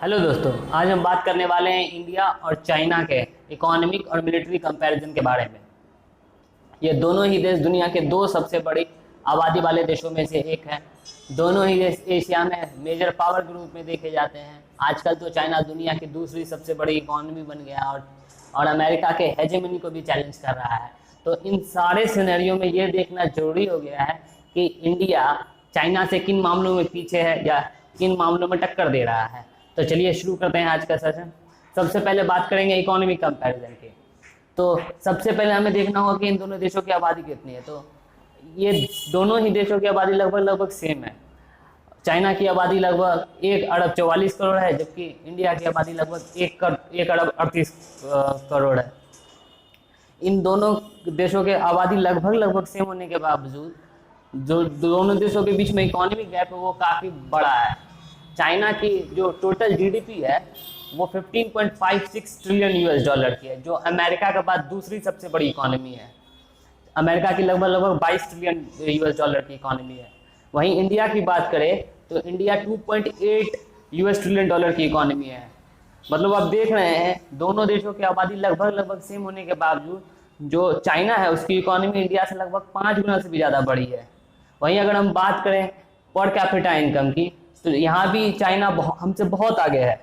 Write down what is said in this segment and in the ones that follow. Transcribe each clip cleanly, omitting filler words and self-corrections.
Hello दोस्तों, आज हम बात करने वाले हैं इंडिया और चाइना के इकोनॉमिक और मिलिट्री कंपैरिजन के बारे में। ये दोनों ही देश दुनिया के दो सबसे बड़ी आबादी वाले देशों में से एक है। दोनों ही देश एशिया में मेजर पावर के रूप में देखे जाते हैं। आजकल तो चाइना दुनिया की दूसरी सबसे बड़ी इकोनॉमी बन गया और अमेरिका के हेजेमनी को भी चैलेंज कर रहा है। तो इन सारे सिनेरियो में ये देखना जरूरी हो गया है कि इंडिया चाइना से किन मामलों में पीछे है या किन मामलों में टक्कर दे रहा है। तो चलिए शुरू करते हैं आज का सेशन। सबसे पहले बात करेंगे इकोनॉमिक कंपैरिजन की। तो सबसे पहले हमें देखना होगा कि इन दोनों देशों की आबादी कितनी है। तो ये दोनों ही देशों की आबादी लगभग सेम है। चाइना की आबादी लगभग 1 अरब 44 करोड़ है, जबकि इंडिया की आबादी लगभग 1 अरब 38 करोड़ है। इन दोनों देशों के आबादी लगभग सेम होने के बावजूद जो दोनों देशों के बीच में इकोनॉमिक गैप है वो काफ़ी बड़ा है। चाइना की जो टोटल जीडीपी है वो 15.56 ट्रिलियन यूएस डॉलर की है, जो अमेरिका के बाद दूसरी सबसे बड़ी इकोनॉमी है। अमेरिका की लगभग 22 ट्रिलियन यूएस डॉलर की इकोनॉमी है। वहीं इंडिया की बात करें तो इंडिया 2.8 यूएस ट्रिलियन डॉलर की इकोनॉमी है। मतलब आप देख रहे हैं दोनों देशों की आबादी लगभग सेम होने के बावजूद जो चाइना है उसकी इकोनॉमी इंडिया से लगभग 5 गुना से भी ज़्यादा बड़ी है। वहीं अगर हम बात करें पर कैपिटा इनकम की तो यहाँ भी चाइना हमसे बहुत आगे है।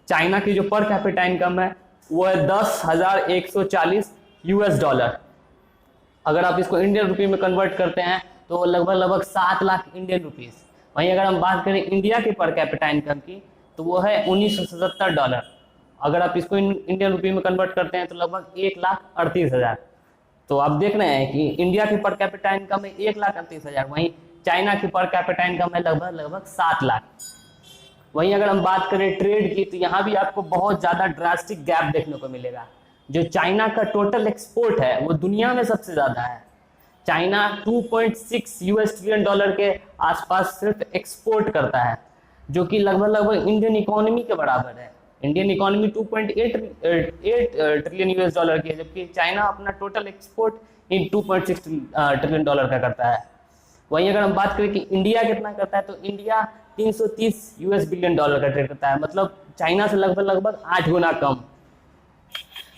चाइना की जो पर कैपिटा इनकम है वो है 10,140 यूएस डॉलर। अगर आप इसको इंडियन रुपये में कन्वर्ट करते हैं तो लगभग 7 लाख इंडियन रुपीस। वहीं अगर हम बात करें इंडिया की पर कैपिटा इनकम की तो वो है 1977 डॉलर। अगर आप इसको इंडियन रुपये में कन्वर्ट करते हैं तो लगभग 1,38,000। तो आप देख रहे हैं कि इंडिया की पर कैपिटा इनकम है 1,38,000, वहीं चाइना की पर कैपिटा इनकम है लगभग 7 लाख। वहीं अगर हम बात करें ट्रेड की तो यहाँ भी आपको बहुत ज़्यादा ड्रास्टिक गैप देखने को मिलेगा। जो चाइना का टोटल एक्सपोर्ट है वो दुनिया में सबसे ज़्यादा है। चाइना 2.6 यूएस ट्रिलियन डॉलर के आसपास सिर्फ एक्सपोर्ट करता है, जो कि लगभग इंडियन इकोनॉमी के बराबर है। Indian economy 2.8 trillion US dollar की है, जबकि चाइना अपना टोटल एक्सपोर्ट इन 2.6 ट्रिलियन डॉलर का करता है। वहीं अगर हम बात करें कि इंडिया कितना करता है तो इंडिया 330 यूएस बिलियन डॉलर का ट्रेड करता है, मतलब चाइना से लगभग 8 गुना कम।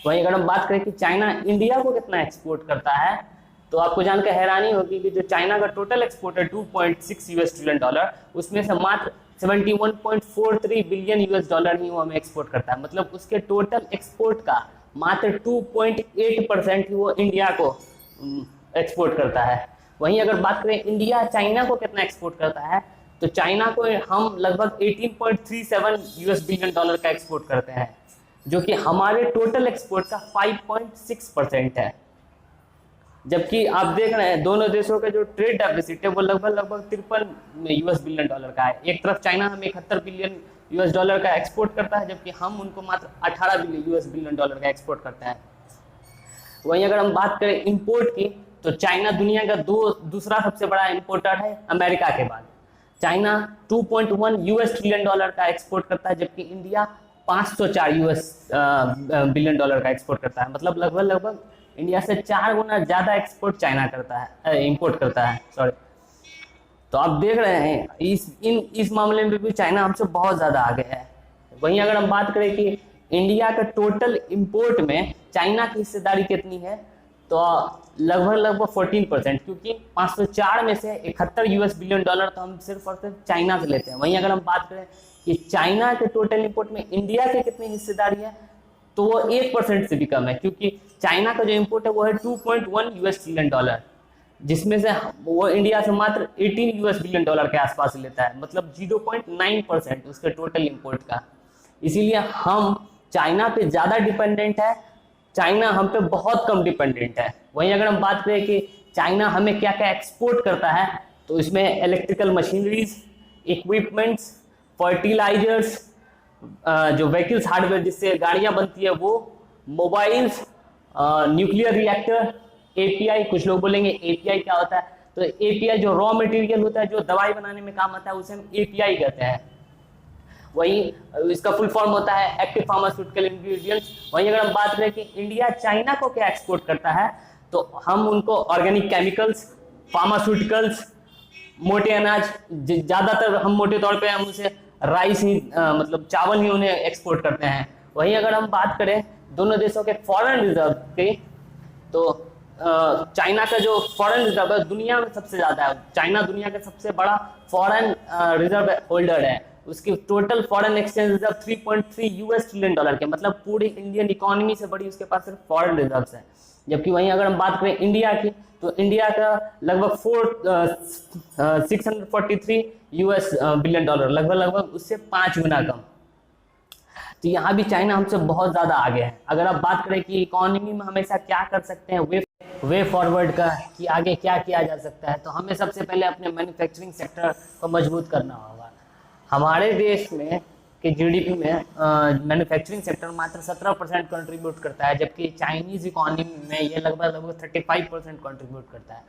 वहीं अगर हम बात करें कि चाइना इंडिया को कितना एक्सपोर्ट करता है तो आपको जानकर हैरानी होगी कि जो चाइना का टोटल एक्सपोर्ट है 2.6 यूएस ट्रिलियन डॉलर, उसमें से मात्र 71.43 बिलियन यूएस डॉलर ही वो हमें एक्सपोर्ट करता है। मतलब उसके टोटल एक्सपोर्ट का मात्र 2.8% ही वो इंडिया को एक्सपोर्ट करता है। वहीं अगर बात करें इंडिया चाइना को कितना एक्सपोर्ट करता है तो चाइना को हम लगभग 18.37 यूएस बिलियन डॉलर का एक्सपोर्ट करते हैं, जो कि हमारे टोटल एक्सपोर्ट का 5.6% है। जबकि आप देख रहे हैं दोनों देशों का जो ट्रेड डेफिसिट है वो लगभग 53 यूएस बिलियन डॉलर का है। एक तरफ चाइना हमें 71 बिलियन यूएस डॉलर का एक्सपोर्ट करता है, जबकि हम उनको मात्र 18 बिलियन यूएस बिलियन डॉलर का एक्सपोर्ट करते हैं। वहीं अगर हम बात करें इंपोर्ट की तो चाइना दुनिया का दूसरा सबसे बड़ा इंपोर्टर है अमेरिका के बाद। चाइना 2.1 यूएस ट्रिलियन डॉलर का एक्सपोर्ट करता है, जबकि इंडिया 504 यूएस बिलियन डॉलर का एक्सपोर्ट करता है। मतलब लगभग इंडिया से 4 गुना ज़्यादा एक्सपोर्ट चाइना करता है, इंपोर्ट करता है, सॉरी। तो आप देख रहे हैं इस मामले में भी चाइना हमसे बहुत ज़्यादा आगे है। वहीं अगर हम बात करें कि इंडिया का टोटल इंपोर्ट में चाइना की हिस्सेदारी कितनी है तो लगभग 14%, क्योंकि 504 में से 71 यूएस बिलियन डॉलर तो हम सिर्फ और सिर्फ चाइना से लेते हैं। वहीं अगर हम बात करें कि चाइना के टोटल इंपोर्ट में इंडिया की कितनी हिस्सेदारी है तो वो 1% से भी कम है, क्योंकि चाइना का जो इंपोर्ट है वो है 2.1 यूएस ट्रिलियन डॉलर, जिसमें से वो इंडिया से मात्र 18 यूएस बिलियन डॉलर के आसपास लेता है। मतलब 0.9% उसके टोटल इंपोर्ट का। इसीलिए हम चाइना पे ज़्यादा डिपेंडेंट है, चाइना हम पे बहुत कम डिपेंडेंट है। वहीं अगर हम बात करें कि चाइना हमें क्या क्या एक्सपोर्ट करता है तो इसमें इलेक्ट्रिकल मशीनरीज, इक्विपमेंट्स, फर्टिलाइजर्स, जो व्हीकल्स हार्डवेयर जिससे गाड़ियां बनती है वो, मोबाइल्स, न्यूक्लियर रिएक्टर, एपीआई। कुछ लोग बोलेंगे एपीआई क्या होता है, तो एपीआई जो रॉ मटेरियल होता है जो दवाई बनाने में काम आता है उसे हम एपीआई कहते हैं। वही इसका फुल फॉर्म होता है एक्टिव फार्मास्यूटिकल इंग्रेडिएंट्स। वहीं अगर हम बात करें कि इंडिया चाइना को क्या एक्सपोर्ट करता है तो हम उनको ऑर्गेनिक केमिकल्स, फार्मास्यूटिकल्स, मोटे अनाज, ज़्यादातर हम मोटे तौर पे हम उसे राइस ही मतलब चावल ही उन्हें एक्सपोर्ट करते हैं। वहीं अगर हम बात करें दोनों देशों के फॉरेन रिजर्व की, तो चाइना का जो फॉरेन रिजर्व है दुनिया में सबसे ज्यादा है। चाइना दुनिया का सबसे बड़ा फॉरेन रिजर्व होल्डर है। उसकी total foreign exchange reserve 3.3 US trillion dollar के, मतलब पूरी इंडियन इकोनॉमी से बड़ी उसके पास सिर्फ फॉरेन रिजर्व है। जबकि वहीं अगर हम बात करें इंडिया की, तो इंडिया का लगभग 643 यूएस बिलियन डॉलर, लगभग उससे 5 गुना कम। तो यहाँ भी चाइना हमसे बहुत ज्यादा आगे है। अगर आप बात करें कि इकोनॉमी में हमेशा क्या कर सकते हैं, वे फॉरवर्ड का, कि आगे क्या किया जा सकता है, तो हमें सबसे पहले अपने मैन्युफैक्चरिंग सेक्टर को मजबूत करना होगा। हमारे देश में के जीडीपी में मैन्युफैक्चरिंग सेक्टर मात्र 17% कंट्रीब्यूट करता है, जबकि चाइनीज इकोनॉमी में ये लगभग 35% कंट्रीब्यूट करता है।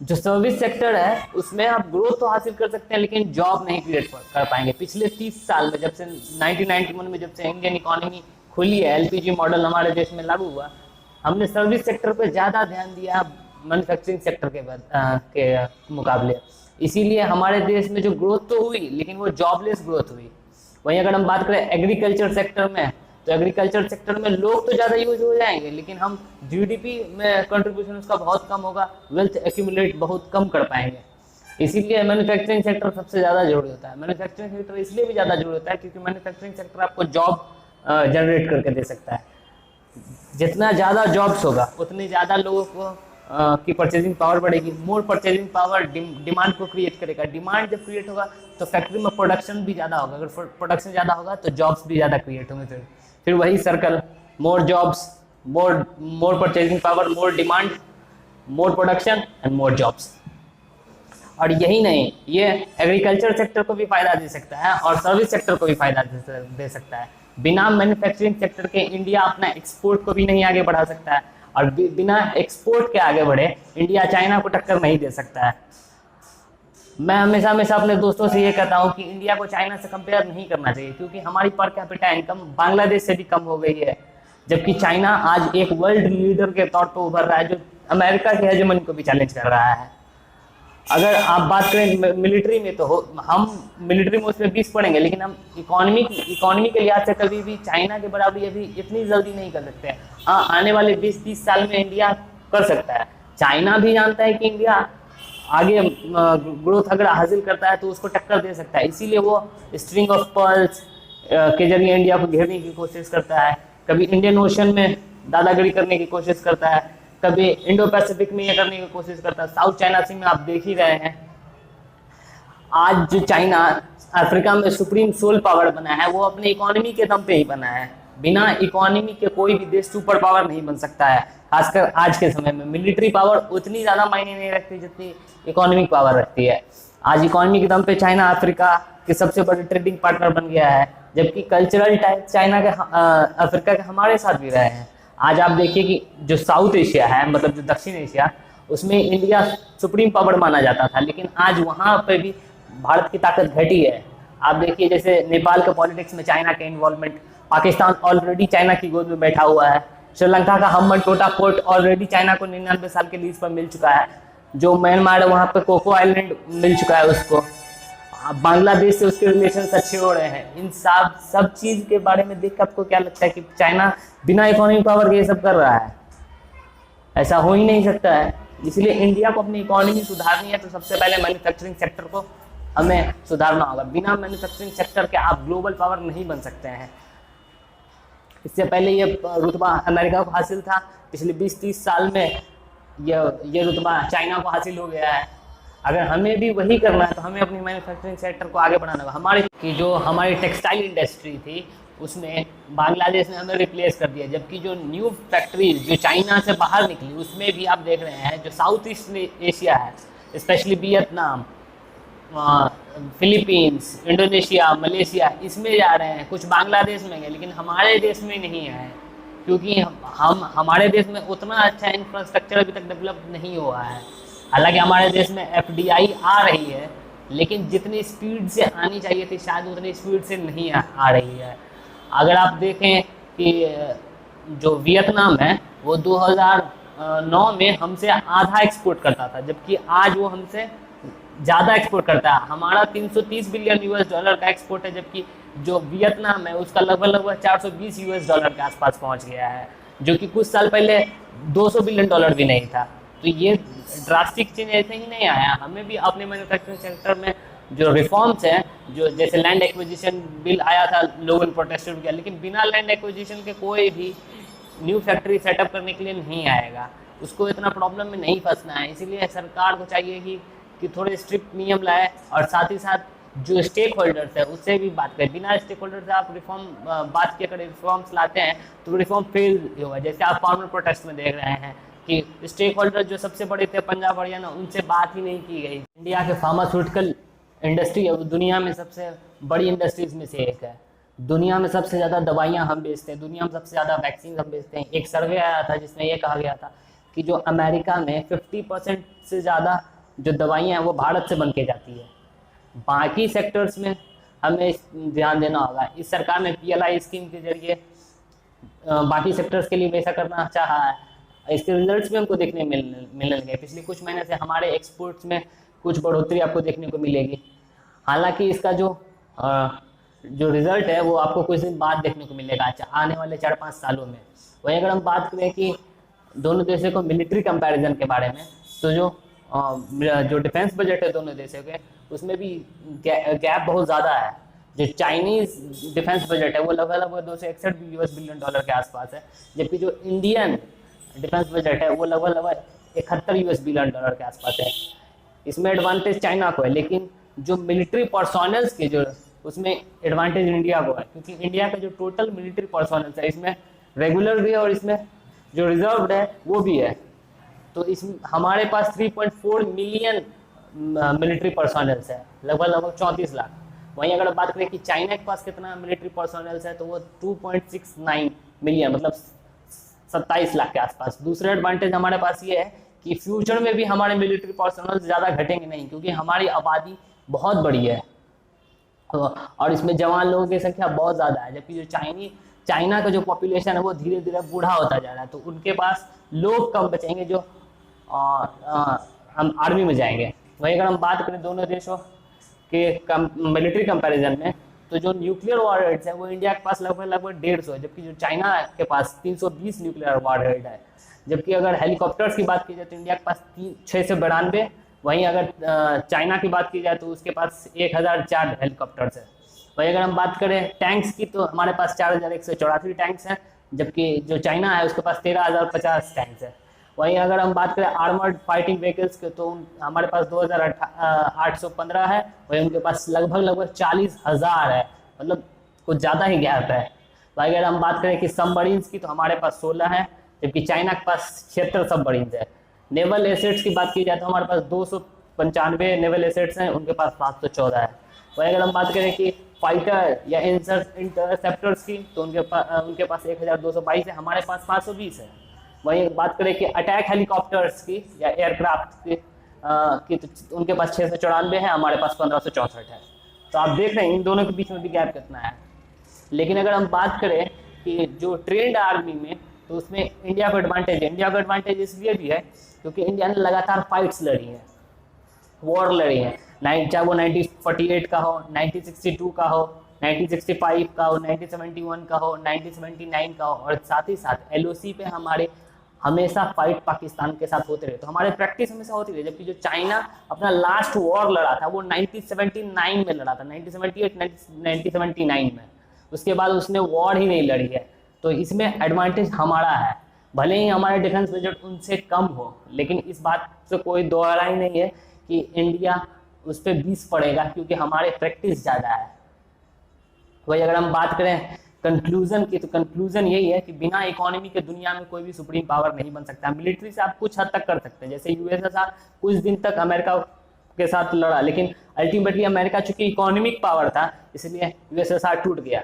जो सर्विस सेक्टर है उसमें आप ग्रोथ तो हासिल कर सकते हैं, लेकिन जॉब नहीं क्रिएट कर पाएंगे। पिछले 30 साल में, जब से 1991 में जब से इंडियन इकोनॉमी खुली है, एलपीजी मॉडल हमारे देश में लागू हुआ, हमने सर्विस सेक्टर पे ज़्यादा ध्यान दिया मैन्युफैक्चरिंग सेक्टर के मुकाबले। इसीलिए हमारे देश में जो ग्रोथ तो हुई, लेकिन वो जॉबलेस ग्रोथ हुई। वहीं अगर हम बात करें एग्रीकल्चर सेक्टर में, तो एग्रीकल्चर सेक्टर में लोग तो ज़्यादा यूज हो जाएंगे, लेकिन हम जीडीपी में कंट्रीब्यूशन उसका बहुत कम होगा, वेल्थ एक्यूमुलेट बहुत कम कर पाएंगे। इसीलिए मैन्युफैक्चरिंग सेक्टर सबसे ज़्यादा जरूरी होता है। मैन्युफैक्चरिंग सेक्टर इसलिए भी ज़्यादा जरूरी होता है क्योंकि मैन्युफैक्चरिंग सेक्टर आपको जॉब जनरेट करके दे सकता है। जितना ज़्यादा जॉब्स होगा उतनी ज़्यादा लोगों को की परचेजिंग पावर बढ़ेगी। मोर परचेजिंग पावर डिमांड को क्रिएट करेगा। डिमांड जब क्रिएट होगा तो फैक्ट्री में प्रोडक्शन भी ज़्यादा होगा। अगर प्रोडक्शन ज़्यादा होगा तो जॉब्स भी ज़्यादा क्रिएट होंगे। फिर वही circle, more jobs, more purchasing power, more demand, more production and more jobs. और यही नहीं, ये एग्रीकल्चर सेक्टर को भी फायदा दे सकता है और सर्विस सेक्टर को भी फायदा दे सकता है। बिना मैन्युफैक्चरिंग सेक्टर के इंडिया अपना एक्सपोर्ट को भी नहीं आगे बढ़ा सकता है, और बिना एक्सपोर्ट के आगे बढ़े इंडिया चाइना को टक्कर नहीं दे सकता है। मैं हमेशा अपने दोस्तों से ये कहता हूँ कि इंडिया को चाइना से कंपेयर नहीं करना चाहिए, क्योंकि हमारी पर कैपिटा इनकम बांग्लादेश से भी कम हो गई है, जबकि चाइना आज एक वर्ल्ड लीडर के तौर पर उभर रहा है, जो अमेरिका के हेजेमनी को भी चैलेंज कर रहा है। अगर आप बात करें मिलिट्री में, तो हम मिलिट्री में उसमें 20 पढ़ेंगे, लेकिन हम इकोनॉमी के लिहाज से कभी भी चाइना के बराबरी अभी इतनी जल्दी नहीं कर सकते। हाँ, आने वाले 20-30 साल में इंडिया कर सकता है। चाइना भी जानता है कि इंडिया आगे ग्रोथ अगर हासिल करता है तो उसको टक्कर दे सकता है। इसीलिए वो स्ट्रिंग ऑफ पर्ल्स के जरिए इंडिया को घेरने की कोशिश करता है। कभी इंडियन ओशन में दादागिरी करने की कोशिश करता है, कभी इंडो पैसिफिक में ये करने की कोशिश करता है। साउथ चाइना सी में आप देख ही रहे हैं, आज जो चाइना अफ्रीका में सुप्रीम सोल पावर बना है, वो अपने इकोनॉमी के दम पे ही बना है। बिना इकोनॉमी के कोई भी देश सुपर पावर नहीं बन सकता है। खासकर आज के समय में मिलिट्री पावर उतनी ज़्यादा मायने नहीं रखती जितनी इकोनॉमिक पावर रखती है। आज इकोनॉमी के दम पे चाइना अफ्रीका के सबसे बड़े ट्रेडिंग पार्टनर बन गया है, जबकि कल्चरल टाइप चाइना के अफ्रीका के हमारे साथ भी रहे हैं। आज आप देखिए कि जो साउथ एशिया है, मतलब जो दक्षिण एशिया, उसमें इंडिया सुप्रीम पावर माना जाता था, लेकिन आज वहाँ पे भी भारत की ताकत घटी है। आप देखिए जैसे नेपाल के पॉलिटिक्स में चाइना का इन्वॉल्वमेंट, पाकिस्तान ऑलरेडी चाइना की गोद में बैठा हुआ है, श्रीलंका का हम्बनटोटा पोर्ट ऑलरेडी चाइना को 99 साल के लीज पर मिल चुका है, जो म्यांमार है वहाँ पे कोको आइलैंड मिल चुका है उसको, बांग्लादेश से उसके रिलेशन अच्छे हो रहे हैं। इन सब चीज़ के बारे में देख कर आपको क्या लगता है कि चाइना बिना इकोनॉमिक पावर के ये सब कर रहा है? ऐसा हो ही नहीं सकता है। इसलिए इंडिया को अपनी इकोनॉमी सुधारनी है तो सबसे पहले मैन्युफैक्चरिंग सेक्टर को हमें सुधारना होगा। बिना मैन्युफैक्चरिंग सेक्टर के आप ग्लोबल पावर नहीं बन सकते हैं। इससे पहले ये रुतबा अमेरिका को हासिल था, पिछले 20-30 साल में ये रुतबा चाइना को हासिल हो गया है। अगर हमें भी वही करना है तो हमें अपनी मैन्युफैक्चरिंग सेक्टर को आगे बढ़ाना होगा। हमारी टेक्सटाइल इंडस्ट्री थी उसमें बांग्लादेश ने हमें रिप्लेस कर दिया, जबकि जो न्यू फैक्ट्रीज जो चाइना से बाहर निकली उसमें भी आप देख रहे हैं जो साउथ ईस्ट एशिया है, specially Vietnam, Philippines, Indonesia, Malaysia, इसमें जा रहे हैं। कुछ बांग्लादेश में गए, लेकिन हमारे देश में नहीं है, क्योंकि हमारे देश में उतना अच्छा इंफ्रास्ट्रक्चर अभी तक डेवलप नहीं हुआ है। हालांकि हमारे देश में FDI आ रही है, लेकिन जितनी स्पीड से आनी चाहिए थी शायद उतनी स्पीड से नहीं आ रही है। अगर आप देखें कि जो वियतनाम है वो 2009 में हमसे आधा एक्सपोर्ट करता था, जबकि आज वो हमसे ज़्यादा एक्सपोर्ट करता है। हमारा 330 बिलियन यूएस डॉलर का एक्सपोर्ट है, जबकि जो वियतनाम है उसका लगभग लगभग 420 यूएस डॉलर के आसपास पहुंच गया है, जो कि कुछ साल पहले 200 बिलियन डॉलर भी नहीं था। तो ये ड्रास्टिक चेंज ऐसे ही नहीं आया, हमें भी अपने मैन्युफैक्चरिंग सेक्टर में जो रिफॉर्म्स हैं, जो जैसे लैंड एक्विजिशन बिल आया था, लोगों ने प्रोटेस्ट किया, लेकिन बिना लैंड एक्विजिशन के कोई भी न्यू फैक्ट्री सेटअप करने के लिए नहीं आएगा, उसको इतना प्रॉब्लम में नहीं फंसना है। इसीलिए सरकार को चाहिए कि थोड़े स्ट्रिक्ट नियम लाए, और साथ ही साथ जो स्टेक होल्डर्स है उससे भी बात करें। बिना स्टेक होल्डर से आप रिफॉर्म बात किया करें, रिफॉर्म्स लाते हैं तो रिफॉर्म फेल होगा। जैसे आप फार्मर प्रोटेस्ट में देख रहे हैं कि स्टेक होल्डर जो सबसे बड़े थे पंजाब हरियाणा, उनसे बात ही नहीं की गई। इंडिया के फार्मास्यूटिकल इंडस्ट्री है वो दुनिया में सबसे बड़ी इंडस्ट्रीज में से एक है। दुनिया में सबसे ज़्यादा दवाइयाँ हम बेचते हैं, दुनिया में सबसे ज़्यादा वैक्सीन हम बेचते हैं। एक सर्वे आया था जिसमें ये कहा गया था कि जो अमेरिका में 50% से ज़्यादा जो दवाइयाँ हैं वो भारत से बन के जाती है। बाकी सेक्टर्स में हमें ध्यान देना होगा। इस सरकार ने PLI स्कीम के जरिए बाकी सेक्टर्स के लिए वैसा करना चाहा है, इसके रिजल्ट्स भी हमको देखने मिलने लगे। पिछले कुछ महीने से हमारे एक्सपोर्ट्स में कुछ बढ़ोतरी आपको देखने को मिलेगी। हालांकि इसका जो रिजल्ट है वो आपको कुछ दिन बाद देखने को मिलेगा, आने वाले 4-5 सालों में। वहीं अगर हम बात करें कि दोनों देशों को मिलिट्री कंपैरिजन के बारे में, तो जो डिफेंस बजट है दोनों देशों के, उसमें भी गैप बहुत ज़्यादा है। जो चाइनीज़ डिफेंस बजट है वो लगभग 261 यूएस बिलियन डॉलर के आसपास है, जबकि जो इंडियन डिफेंस बजट है वो लगभग 71 यूएस बिलियन डॉलर के आसपास है। इसमें एडवांटेज चाइना को है, लेकिन जो मिलिट्री पर्सोनल्स के जो उसमें एडवांटेज इंडिया को है, क्योंकि इंडिया का जो टोटल मिलिट्री पर्सोनल्स है इसमें रेगुलर भी है और इसमें जो रिजर्व्ड है वो भी है। तो इसमें हमारे पास 3.4 मिलियन मिलिट्री पर्सोनल्स है, लगभग 34 लाख। वहीं अगर बात करें कि चाइना के पास कितना मिलिट्री पर्सोनल्स है, तो वो 2.69 मिलियन, मतलब 27 लाख के आसपास। दूसरा एडवांटेज हमारे पास ये है कि फ्यूचर में भी हमारे मिलिट्री पर्सनल ज़्यादा घटेंगे नहीं, क्योंकि हमारी आबादी बहुत बड़ी है और इसमें जवान लोगों की संख्या बहुत ज़्यादा है। जबकि जो चाइना का जो पॉपुलेशन है वो धीरे धीरे बूढ़ा होता जा रहा है, तो उनके पास लोग कम बचेंगे जो हम आर्मी में जाएंगे। वहीं अगर हम बात करें दोनों देशों के मिलिट्री कंपैरिजन में, तो जो न्यूक्लियर वॉरहेड्स है वो इंडिया के पास लगभग 150 है, जबकि जो चाइना के पास 320 न्यूक्लियर वॉरहेड है। जबकि अगर हेलीकॉप्टर्स की बात की जाए तो इंडिया के पास 692, वहीं अगर चाइना की बात की जाए तो उसके पास 1004 हेलीकॉप्टर्स है। वहीं अगर हम बात करें टैंक्स की तो हमारे पास 4184 टैंक्स हैं, जबकि जो चाइना है उसके पास 13050 टैंक्स है। वहीं अगर हम बात करें आर्मर्ड फाइटिंग व्हीकल्स के तो हमारे पास 2815 है, वहीं उनके पास लगभग 40,000 है, मतलब कुछ ज़्यादा ही गैप है। वहीं अगर हम बात करें कि सबमरीन्स की तो हमारे पास 16 है, जबकि चाइना के पास 76 सबमरीन्स है। नेवल एसेट्स की बात की जाए तो हमारे पास 295 नेवल एसेट्स हैं, उनके पास 514 है। वहीं अगर हम बात करें कि फाइटर या इंटरसेप्टर्स की तो उनके पास 1222 है, हमारे पास 520 है। वहीं बात करें कि अटैक हेलीकॉप्टर्स की या एयरक्राफ्ट की तो उनके पास 694 है, हमारे पास 1564 है। तो आप देख रहे हैं इन दोनों के बीच में भी गैप कितना है। लेकिन अगर हम बात करें कि जो ट्रेंड आर्मी में, तो उसमें इंडिया को एडवांटेज है। इंडिया को एडवांटेज इसलिए भी है क्योंकि इंडिया ने लगातार फाइट्स लड़ी हैं, वॉर लड़ी हैं, चाहे वो 1948 का हो, 1962 का हो, 1965 का हो, 1971 का हो, 1979 का हो, और साथ ही साथ LOC पे हमारे हमेशा फाइट पाकिस्तान के साथ होते रहे, तो हमारे प्रैक्टिस हमेशा होती रही। जबकि जो चाइना अपना लास्ट वॉर लड़ा था वो 1979 में लड़ा था, 1978 1979 में, उसके बाद उसने वॉर ही नहीं लड़ी है। तो इसमें एडवांटेज हमारा है, भले ही हमारे डिफेंस बजट उनसे कम हो, लेकिन इस बात से कोई दो राय नहीं है कि इंडिया उस पर 20 पड़ेगा, क्योंकि हमारे प्रैक्टिस ज़्यादा है। वही अगर हम बात करें कंक्लूजन की, तो कंक्लूजन यही है कि बिना इकोनॉमी के दुनिया में कोई भी सुप्रीम पावर नहीं बन सकता। मिलिट्री से आप कुछ हद तक कर सकते हैं, जैसे USSR कुछ दिन तक अमेरिका के साथ लड़ा, लेकिन अल्टीमेटली अमेरिका चूंकि इकोनॉमिक पावर था इसलिए USSR टूट गया।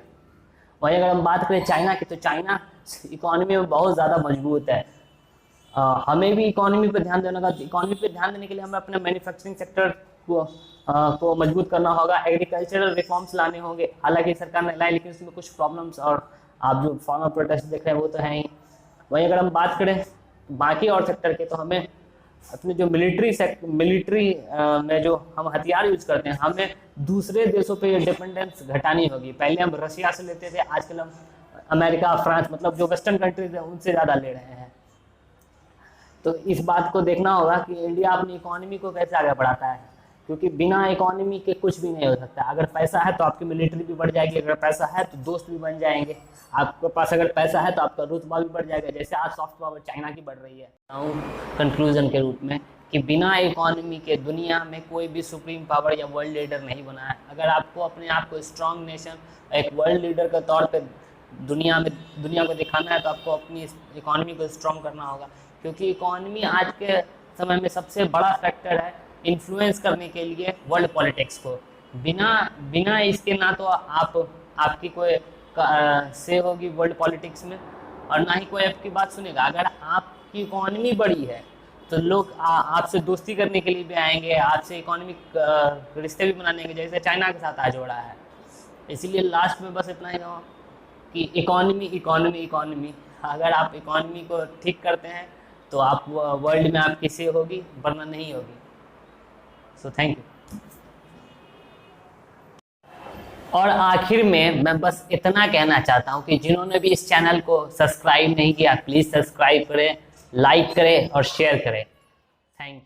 वहीं अगर हम बात करें चाइना की, तो चाइना इकोनॉमी में बहुत ज़्यादा मजबूत है। हमें भी इकोनॉमी पर ध्यान देना होगा। इकोनॉमी पर ध्यान देने के लिए हमें अपने मैन्युफैक्चरिंग सेक्टर को मजबूत करना होगा, एग्रीकल्चरल रिफॉर्म्स लाने होंगे। हालांकि सरकार ने लाए, लेकिन उसमें कुछ प्रॉब्लम्स और आप जो फार्मर प्रोटेस्ट देख रहे हैं वो तो है ही। वहीं अगर हम बात करें बाकी और सेक्टर के, तो हमें अपने जो मिलिट्री में जो हम हथियार यूज करते हैं, हमें दूसरे देशों पे डिपेंडेंस घटानी होगी। पहले हम रशिया से लेते थे, आजकल हम अमेरिका, फ्रांस, मतलब जो वेस्टर्न कंट्रीज है उनसे ज़्यादा ले रहे हैं। तो इस बात को देखना होगा कि इंडिया अपनी इकोनॉमी को कैसे आगे बढ़ाता है, क्योंकि बिना इकोनॉमी के कुछ भी नहीं हो सकता। अगर पैसा है तो आपकी मिलिट्री भी बढ़ जाएगी, अगर पैसा है तो दोस्त भी बन जाएंगे, आपके पास अगर पैसा है तो आपका रुतबा भी बढ़ जाएगा, जैसे आज सॉफ्ट पावर चाइना की बढ़ रही है। कंक्लूजन के रूप में कि बिना इकोनॉमी के दुनिया में कोई भी सुप्रीम पावर या वर्ल्ड लीडर नहीं बना है। अगर आपको अपने आप को स्ट्रांग नेशन, एक वर्ल्ड लीडर के तौर पे दुनिया को दिखाना है, तो आपको अपनी इकोनॉमी को स्ट्रांग करना होगा, क्योंकि इकोनॉमी आज के समय में सबसे बड़ा फैक्टर है इन्फ्लुएंस करने के लिए वर्ल्ड पॉलिटिक्स को। बिना इसके ना तो आपकी कोई से होगी वर्ल्ड पॉलिटिक्स में, और ना ही कोई आपकी बात सुनेगा। अगर आपकी इकोनॉमी बड़ी है तो लोग आपसे दोस्ती करने के लिए भी आएंगे, आपसे इकोनॉमिक रिश्ते भी बनाने, जैसे चाइना के साथ आज हो रहा है। इसीलिए लास्ट में बस इतना ही कहूँ कि इकोनॉमी, अगर आप इकोनॉमी को ठीक करते हैं तो आप वर्ल्ड में आपकी से होगी, वरना नहीं होगी। So thank you. और आखिर में मैं बस इतना कहना चाहता हूँ कि जिन्होंने भी इस चैनल को सब्सक्राइब नहीं किया, प्लीज़ सब्सक्राइब करें, लाइक करें और शेयर करें। Thank you.